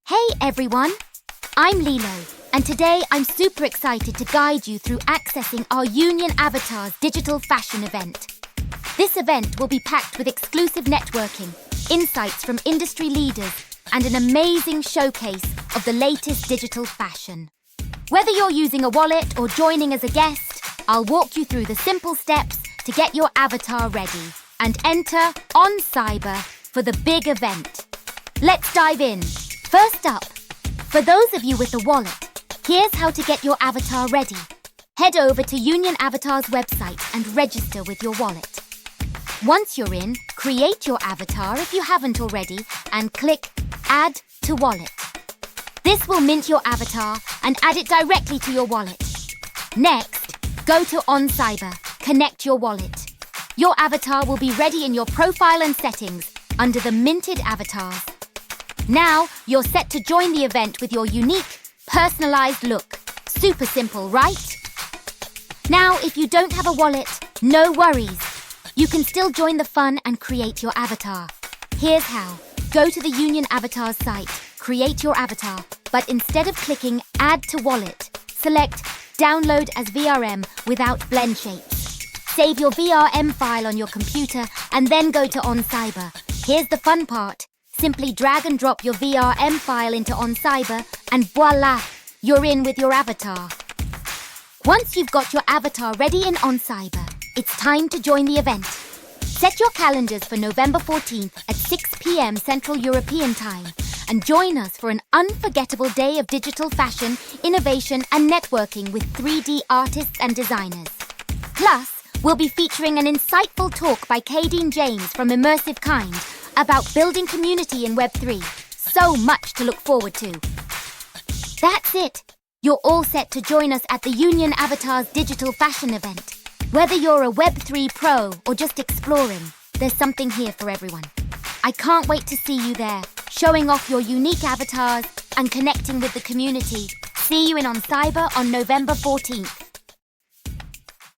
Hey everyone, I'm Lilo, and today I'm super excited to guide you through accessing our Union Avatars digital fashion event. This event will be packed with exclusive networking, insights from industry leaders, and an amazing showcase of the latest digital fashion. Whether you're using a wallet or joining as a guest, I'll walk you through the simple steps to get your avatar ready and enter Oncyber for the big event. Let's dive in. First up, for those of you with a wallet, here's how to get your avatar ready. Head over to Union Avatar's website and register with your wallet. Once you're in, create your avatar if you haven't already and click Add to Wallet. This will mint your avatar and add it directly to your wallet. Next, go to Oncyber, connect your wallet. Your avatar will be ready in your profile and settings under the minted avatars. Now, you're set to join the event with your unique, personalized look. Super simple, right? Now, if you don't have a wallet, no worries. You can still join the fun and create your avatar. Here's how. Go to the Union Avatars site, create your avatar, but instead of clicking Add to Wallet, select Download as VRM without blend shapes. Save your VRM file on your computer and then go to Oncyber. Here's the fun part. Simply drag and drop your VRM file into Oncyber and voila, you're in with your avatar. Once you've got your avatar ready in Oncyber, it's time to join the event. Set your calendars for November 14th at 6 p.m. Central European Time and join us for an unforgettable day of digital fashion, innovation and networking with 3D artists and designers. Plus, we'll be featuring an insightful talk by Kadeen James from Immersive Kind about building community in Web3. So much to look forward to. That's it. You're all set to join us at the Union Avatars digital fashion event. Whether you're a Web3 pro or just exploring, there's something here for everyone. I can't wait to see you there, showing off your unique avatars and connecting with the community. See you in Oncyber on November 14th.